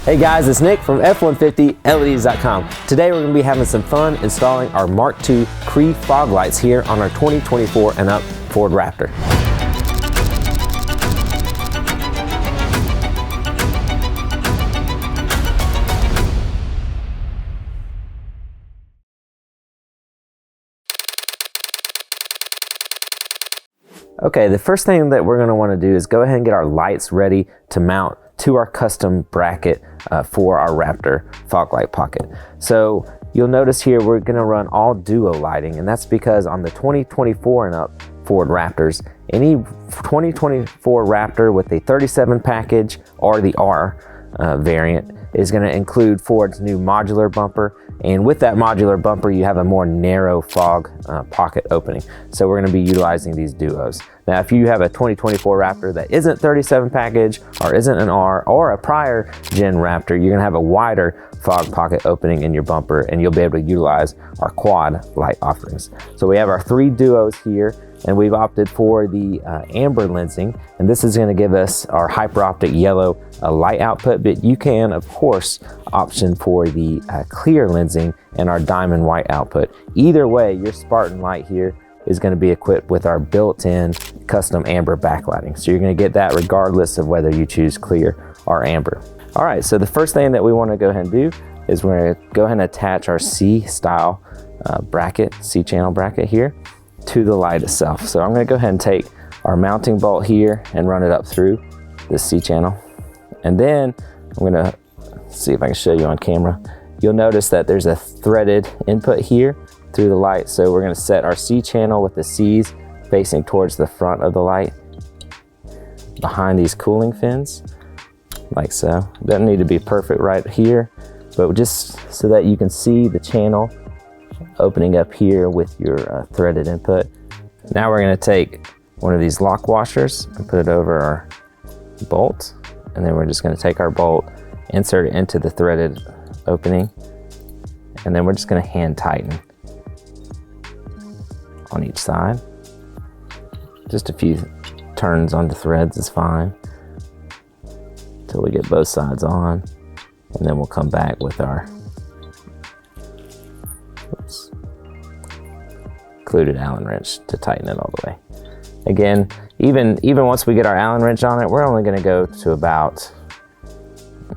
Hey guys, it's Nick from F150LEDs.com. Today we're going to be having some fun installing our Mark II CREE fog lights here on our 2024 and up Ford Raptor. Okay, the first thing that we're going to want to do is go ahead and get our lights ready to mount to our custom bracket for our Raptor fog light pocket. So you'll notice here we're going to run all duo lighting, and that's because on the 2024 and up Ford Raptors, any 2024 Raptor with a 37 package or the R variant is going to include Ford's new modular bumper, and with that modular bumper you have a more narrow fog pocket opening. So we're going to be utilizing these duos. Now if you have a 2024 Raptor that isn't 37 package or isn't an R or a prior gen Raptor, you're going to have a wider fog pocket opening in your bumper, and you'll be able to utilize our quad light offerings. So we have our three duos here, and we've opted for the amber lensing, and this is going to give us our hyper optic yellow light output, but you can of course option for the clear lensing and our diamond white output. Either way, your Spartan light here is going to be equipped with our built-in custom amber backlighting, so you're going to get that regardless of whether you choose clear or amber. All right, so the first thing that we want to go ahead and do is we're going to go ahead and attach our C-style bracket, C-channel bracket here to the light itself. So I'm going to go ahead and take our mounting bolt here and run it up through this C-channel, and then I'm going to see if I can show you on camera. You'll notice that there's a threaded input here through the light, so we're going to set our C-channel with the C's facing towards the front of the light behind these cooling fins, like so. Doesn't need to be perfect right here, but just so that you can see the channel opening up here with your threaded input. Now we're going to take one of these lock washers and put it over our bolt, and then we're just going to take our bolt, insert it into the threaded opening, and then we're just going to hand tighten on each side. Just a few turns on the threads is fine until we get both sides on, and then we'll come back with our included Allen wrench to tighten it all the way. Again, even once we get our Allen wrench on it, we're only going to go to about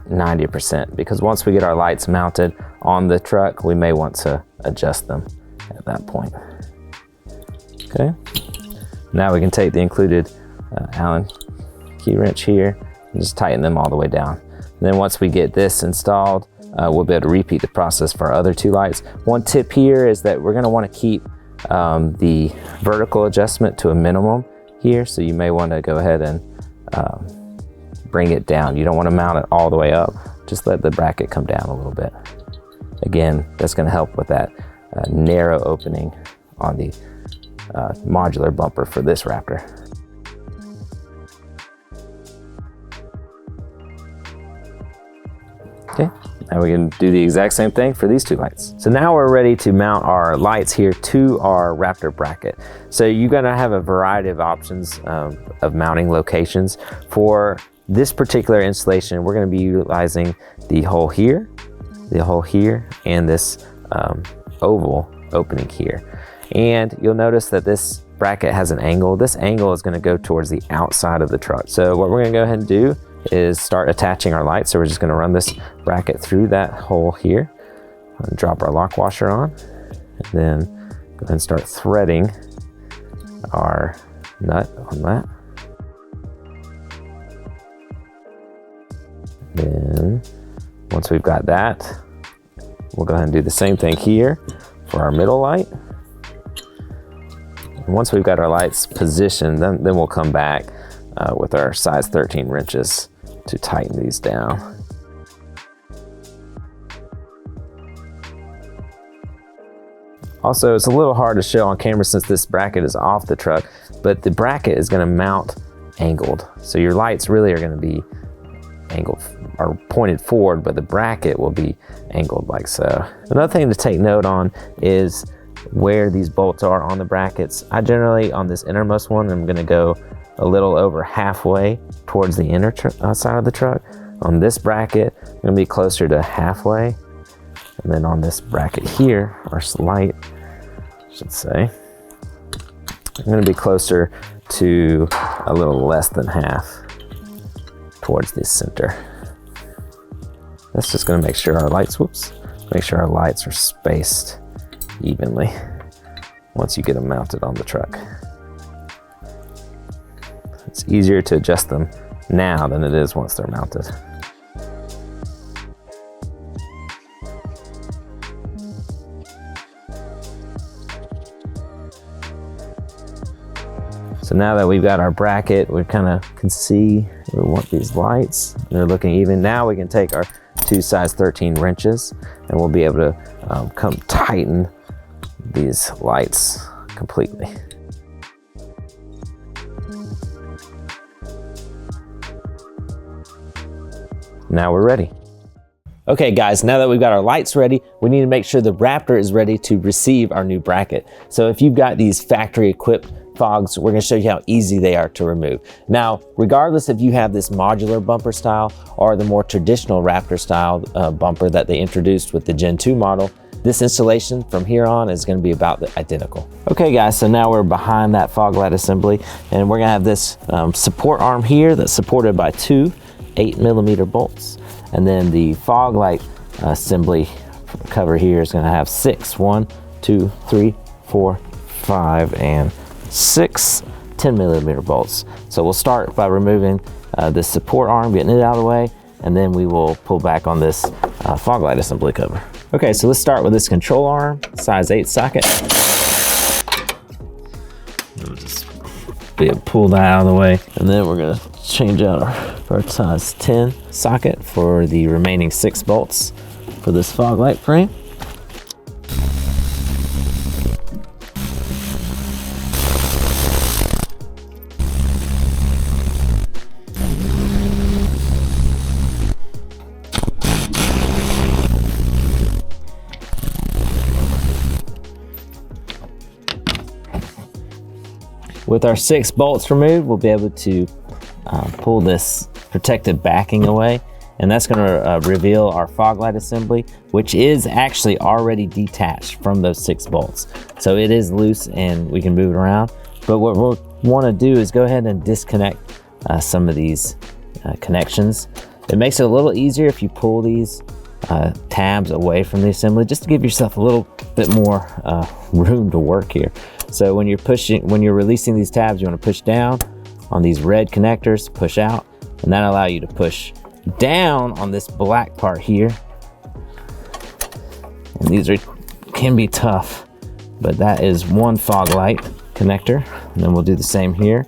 90%, because once we get our lights mounted on the truck, we may want to adjust them at that point. Okay, now we can take the included Allen key wrench here and just tighten them all the way down. And then once we get this installed, we'll be able to repeat the process for our other two lights. One tip here is that we're going to want to keep the vertical adjustment to a minimum here, so you may want to go ahead and bring it down. You don't want to mount it all the way up, just let the bracket come down a little bit. Again, that's going to help with that narrow opening on the modular bumper for this Raptor. Okay, now we can do the exact same thing for these two lights. So now we're ready to mount our lights here to our Raptor bracket. So you're gonna have a variety of options of mounting locations. For this particular installation, we're gonna be utilizing the hole here, and this oval opening here. And you'll notice that this bracket has an angle. This angle is gonna go towards the outside of the truck. So what we're gonna go ahead and do is start attaching our lights. So we're just going to run this bracket through that hole here and drop our lock washer on, and then go ahead and start threading our nut on that. Then once we've got that, we'll go ahead and do the same thing here for our middle light. And once we've got our lights positioned, then we'll come back with our size 13 wrenches to tighten these down. Also, it's a little hard to show on camera since this bracket is off the truck, but the bracket is going to mount angled. So your lights really are going to be angled or pointed forward, but the bracket will be angled like so. Another thing to take note on is where these bolts are on the brackets. I generally, on this innermost one, I'm going to go a little over halfway towards the inner side of the truck. On this bracket, I'm gonna be closer to halfway. And then on this bracket here, or light, I should say, I'm gonna be closer to a little less than half towards the center. That's just gonna make sure our lights, make sure our lights are spaced evenly once you get them mounted on the truck. It's easier to adjust them now than it is once they're mounted. So now that we've got our bracket, we kind of can see we want these lights. They're looking even. Now we can take our 2 size 13 wrenches and we'll be able to come tighten these lights completely. Now we're ready. Okay guys, now that we've got our lights ready, we need to make sure the Raptor is ready to receive our new bracket. So if you've got these factory equipped fogs, we're gonna show you how easy they are to remove. Now, regardless if you have this modular bumper style or the more traditional Raptor style bumper that they introduced with the Gen 2 model, this installation from here on is gonna be about identical. Okay guys, so now we're behind that fog light assembly and we're gonna have this support arm here that's supported by 2 8mm bolts. And then the fog light assembly cover here is gonna have 6, 1, 2, 3, 4, 5, and 6 10mm bolts. So we'll start by removing this support arm, getting it out of the way, and then we will pull back on this fog light assembly cover. Okay, so let's start with this control arm, size 8 socket. We'll just pull that out of the way, and then we're gonna change out our size 10 socket for the remaining 6 bolts for this fog light frame. With our 6 bolts removed, we'll be able to pull this protective backing away, and that's going to reveal our fog light assembly, which is actually already detached from those 6 bolts. So it is loose and we can move it around. But what we'll want to do is go ahead and disconnect some of these connections. It makes it a little easier if you pull these tabs away from the assembly, just to give yourself a little bit more room to work here. So when you're releasing these tabs, you want to push down on these red connectors, push out, and that'll allow you to push down on this black part here. And these can be tough, but that is one fog light connector. And then we'll do the same here.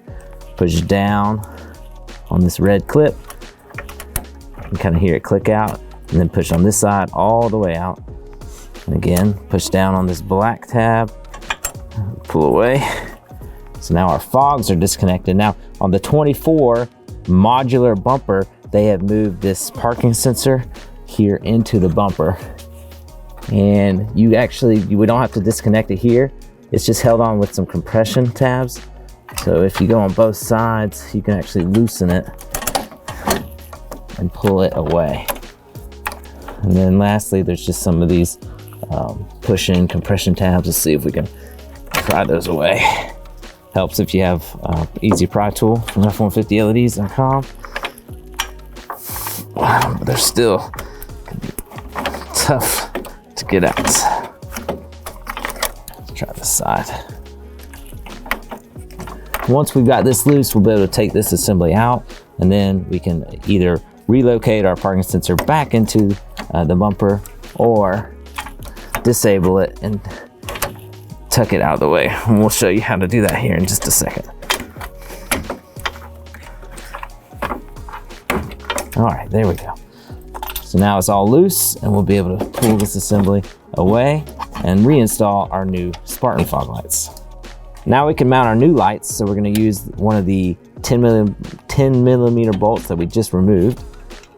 Push down on this red clip. You can kind of hear it click out, and then push on this side all the way out. And again, push down on this black tab, pull away. So now our fogs are disconnected. Now on the 24 modular bumper, they have moved this parking sensor here into the bumper. And we don't have to disconnect it here. It's just held on with some compression tabs. So if you go on both sides, you can actually loosen it and pull it away. And then lastly, there's just some of these push-in compression tabs. Let's see if we can pry those away. Helps if you have easy pry tool from F150LEDs.com. Wow, but they're still tough to get out. Let's try this side. Once we've got this loose, we'll be able to take this assembly out, and then we can either relocate our parking sensor back into the bumper or disable it and tuck it out of the way. And we'll show you how to do that here in just a second. All right, there we go. So now it's all loose, and we'll be able to pull this assembly away and reinstall our new Spartan fog lights. Now we can mount our new lights. So we're going to use one of the 10 millimeter bolts that we just removed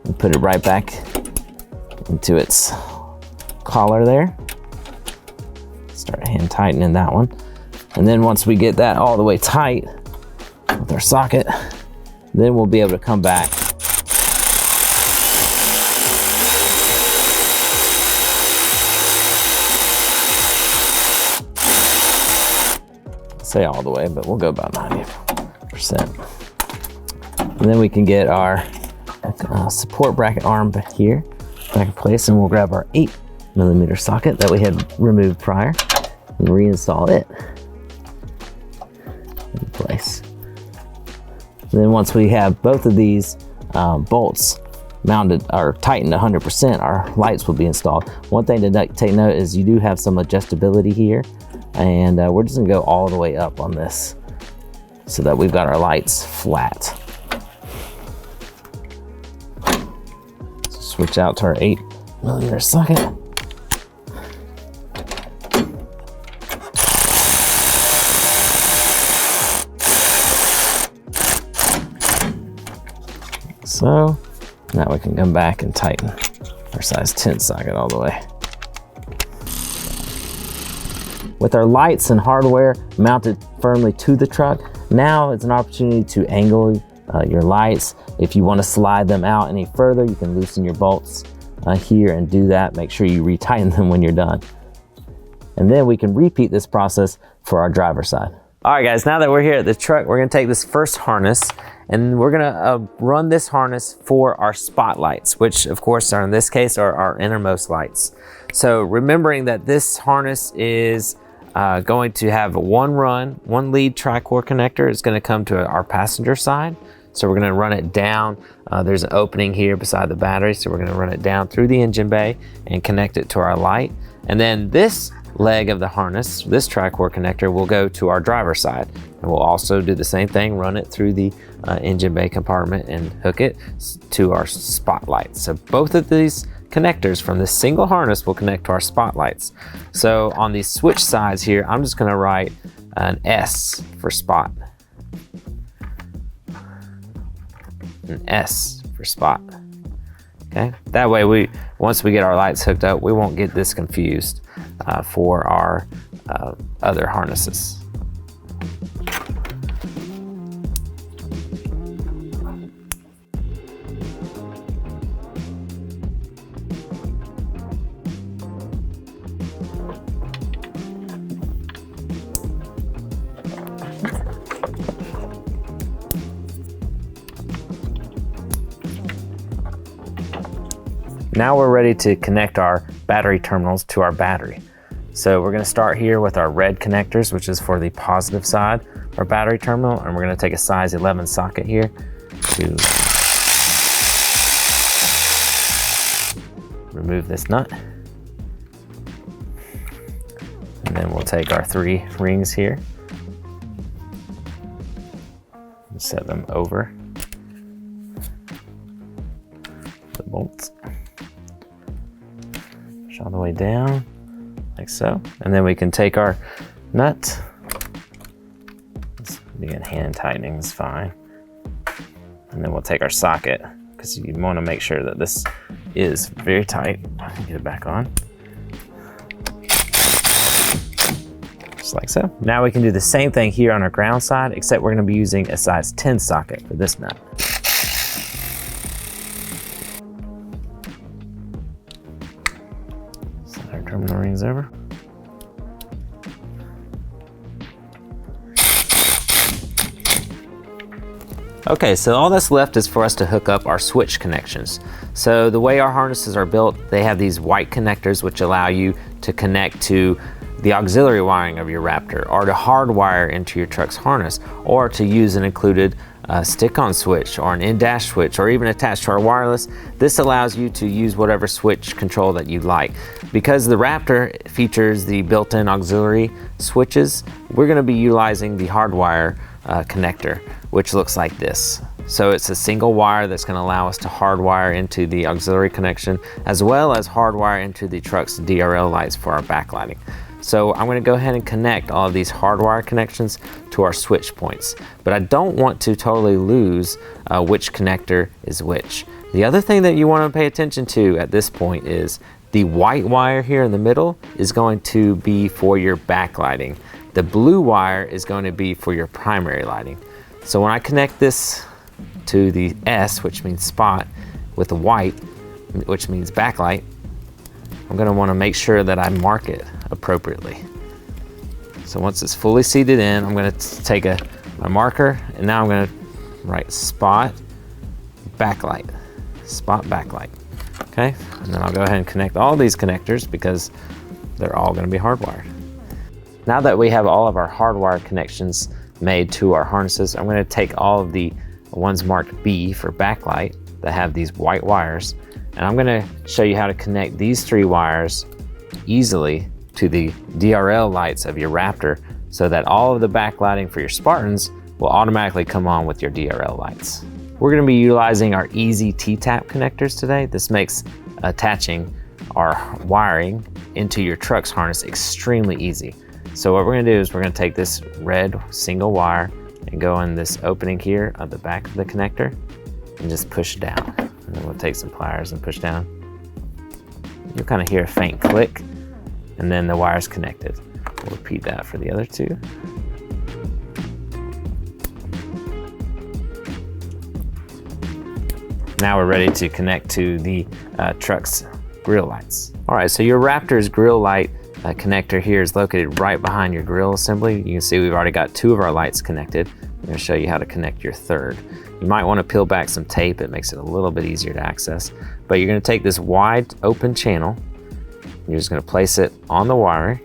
and put it right back into its collar there. Start hand tightening that one. And then once we get that all the way tight with our socket, then we'll be able to come back say all the way, but we'll go about 90%. And then we can get our support bracket arm back here, back in place, and we'll grab our 8mm socket that we had removed prior and reinstall it in place. And then once we have both of these bolts mounted or tightened 100%, our lights will be installed. One thing to take note is you do have some adjustability here, and we're just gonna go all the way up on this so that we've got our lights flat. Switch out to our 8mm socket. So now we can come back and tighten our size 10 socket all the way. With our lights and hardware mounted firmly to the truck, now it's an opportunity to angle your lights. If you want to slide them out any further, you can loosen your bolts here and do that. Make sure you retighten them when you're done. And then we can repeat this process for our driver's side. All right, guys, now that we're here at the truck, we're gonna take this first harness and we're gonna run this harness for our spotlights, which of course are in this case are our innermost lights. So remembering that this harness is going to have one lead tri-core connector is gonna come to our passenger side. So we're gonna run it down. There's an opening here beside the battery. So we're gonna run it down through the engine bay and connect it to our light. And then this leg of the harness, this tri-core connector, will go to our driver's side. And we'll also do the same thing, run it through the engine bay compartment and hook it to our spotlight. So both of these connectors from this single harness will connect to our spotlights. So on these switch sides here, I'm just gonna write an S for spot. An S for spot. Okay, that way once we get our lights hooked up, we won't get this confused for our other harnesses. Now we're ready to connect our battery terminals to our battery. So we're gonna start here with our red connectors, which is for the positive side of our battery terminal, and we're gonna take a size 11 socket here to remove this nut. And then we'll take our 3 rings here and set them over the bolts. All the way down, like so. And then we can take our nut. Again, hand tightening is fine. And then we'll take our socket, because you want to make sure that this is very tight. Get it back on. Just like so. Now we can do the same thing here on our ground side, except we're going to be using a size 10 socket for this nut. Terminal rings over. Okay, so all that's left is for us to hook up our switch connections. So the way our harnesses are built, they have these white connectors which allow you to connect to the auxiliary wiring of your Raptor, or to hardwire into your truck's harness, or to use an included stick-on switch or an in-dash switch, or even attached to our wireless. This allows you to use whatever switch control that you'd like. Because the Raptor features the built-in auxiliary switches, we're going to be utilizing the hardwire connector, which looks like this. So it's a single wire that's going to allow us to hardwire into the auxiliary connection, as well as hardwire into the truck's DRL lights for our backlighting. So I'm going to go ahead and connect all of these hardwire connections to our switch points, but I don't want to totally lose which connector is which. The other thing that you want to pay attention to at this point is the white wire here in the middle is going to be for your backlighting. The blue wire is going to be for your primary lighting. So when I connect this to the S, which means spot, with the white, which means backlight, I'm going to want to make sure that I mark it appropriately. So once it's fully seated in, I'm gonna take a marker, and now I'm gonna write spot backlight. Spot backlight, okay? And then I'll go ahead and connect all these connectors because they're all gonna be hardwired. Now that we have all of our hardwired connections made to our harnesses, I'm gonna take all of the ones marked B for backlight that have these white wires, and I'm gonna show you how to connect these 3 wires easily to the DRL lights of your Raptor so that all of the backlighting for your Spartans will automatically come on with your DRL lights. We're gonna be utilizing our easy T-tap connectors today. This makes attaching our wiring into your truck's harness extremely easy. So what we're gonna do is we're gonna take this red single wire and go in this opening here at the back of the connector and just push down. And then we'll take some pliers and push down. You'll kind of hear a faint click, and then the wire's connected. We'll repeat that for the other 2. Now we're ready to connect to the truck's grille lights. All right, so your Raptor's grille light connector here is located right behind your grille assembly. You can see we've already got 2 of our lights connected. I'm gonna show you how to connect your 3rd. You might wanna peel back some tape. It makes it a little bit easier to access. But you're gonna take this wide open channel, you're just gonna place it on the wiring,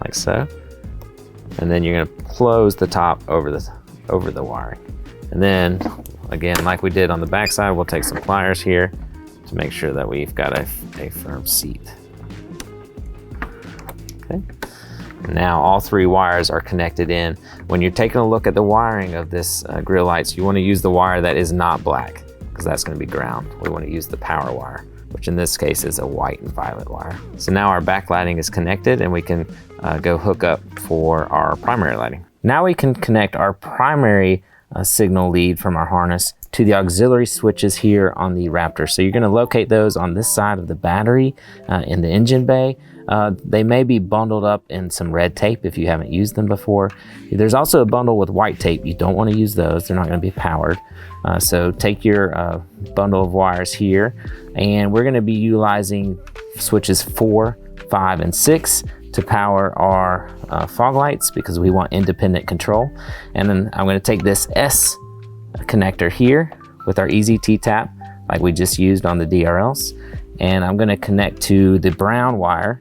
like so. And then you're gonna close the top over the wiring. And then, again, like we did on the back side, we'll take some pliers here to make sure that we've got a firm seat. Okay. Now all 3 wires are connected in. When you're taking a look at the wiring of this grille lights, you want to use the wire that is not black because that's going to be ground. We want to use the power wire, which in this case is a white and violet wire. So now our backlighting is connected, and we can go hook up for our primary lighting. Now we can connect our primary signal lead from our harness to the auxiliary switches here on the Raptor. So you're going to locate those on this side of the battery in the engine bay. They may be bundled up in some red tape if you haven't used them before. There's also a bundle with white tape. You don't want to use those. They're not going to be powered. So take your bundle of wires here, and we're going to be utilizing switches 4, 5, and 6 to power our fog lights because we want independent control. And then I'm going to take this S connector here with our easy T-tap like we just used on the DRLs, and I'm going to connect to the brown wire,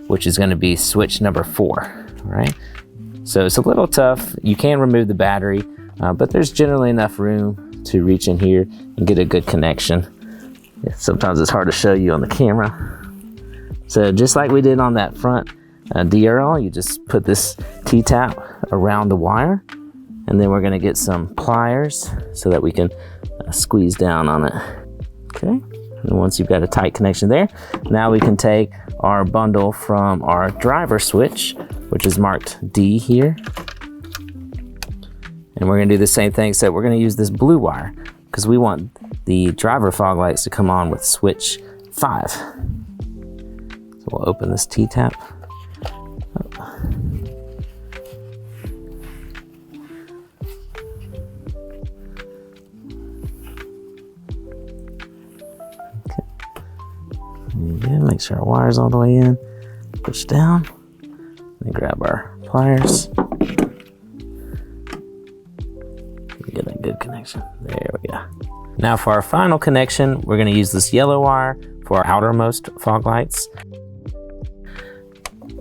which is going to be switch number 4. All right, so it's a little tough. You can remove the battery, but there's generally enough room to reach in here and get a good connection. Sometimes it's hard to show you on the camera. So just like we did on that front DRL, you just put this T-tap around the wire, and then we're going to get some pliers so that we can squeeze down on it. Okay, and once you've got a tight connection there, now we can take our bundle from our driver switch, which is marked D here, and we're going to do the same thing, except we're going to use this blue wire because we want the driver fog lights to come on with switch 5. So we'll open this T-tap. Again, make sure our wire's all the way in. Push down. Then grab our pliers. Get a good connection. There we go. Now for our final connection, we're going to use this yellow wire for our outermost fog lights.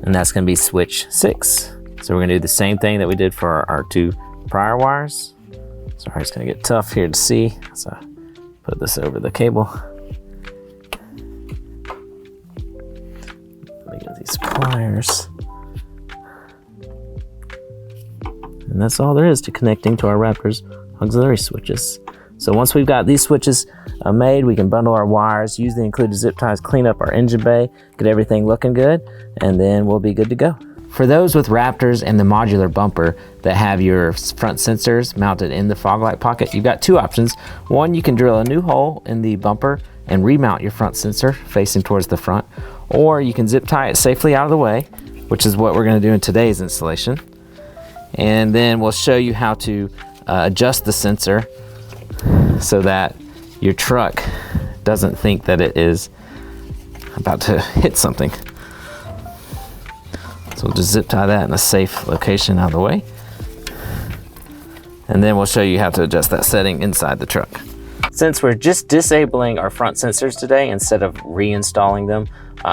And that's going to be switch 6. So we're going to do the same thing that we did for our 2 prior wires. Sorry, it's going to get tough here to see. So put this over the cable. Get these pliers, and that's all there is to connecting to our Raptor's auxiliary switches. So once we've got these switches made, we can bundle our wires, use the included zip ties, clean up our engine bay, get everything looking good, and then we'll be good to go. For those with Raptors and the modular bumper that have your front sensors mounted in the fog light pocket, you've got 2 options. One, you can drill a new hole in the bumper and remount your front sensor facing towards the front, or you can zip tie it safely out of the way, which is what we're going to do in today's installation. And then we'll show you how to adjust the sensor so that your truck doesn't think that it is about to hit something. So we'll just zip tie that in a safe location out of the way. And then we'll show you how to adjust that setting inside the truck. Since we're just disabling our front sensors today instead of reinstalling them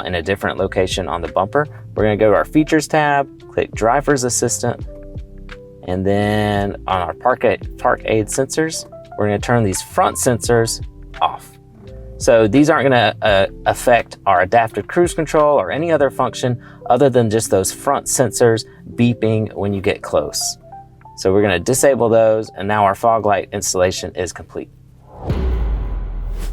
in a different location on the bumper, we're gonna go to our features tab, click driver's assistant, and then on our park aid sensors, we're gonna turn these front sensors off. So these aren't gonna affect our adaptive cruise control or any other function other than just those front sensors beeping when you get close. So we're gonna disable those, and now our fog light installation is complete.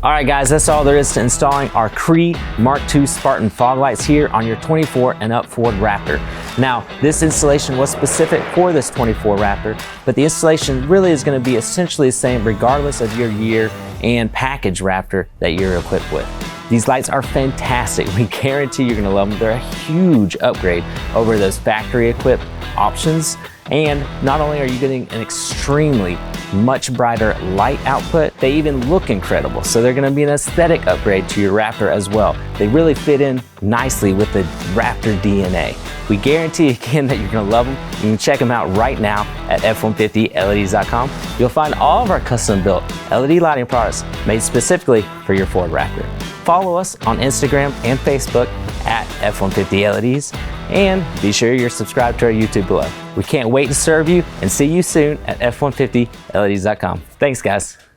All right, guys, that's all there is to installing our CREE Mark II Spartan fog lights here on your 24 and up Ford Raptor. Now, this installation was specific for this 24 Raptor, but the installation really is going to be essentially the same regardless of your year and package Raptor that you're equipped with. These lights are fantastic. We guarantee you're going to love them. They're a huge upgrade over those factory equipped options. And not only are you getting an extremely much brighter light output, they even look incredible. So they're gonna be an aesthetic upgrade to your Raptor as well. They really fit in nicely with the Raptor DNA. We guarantee again that you're gonna love them. You can check them out right now at f150leds.com. You'll find all of our custom built LED lighting products made specifically for your Ford Raptor. Follow us on Instagram and Facebook at F150LEDs, and be sure you're subscribed to our YouTube below. We can't wait to serve you and see you soon at F150leds.com. Thanks, guys.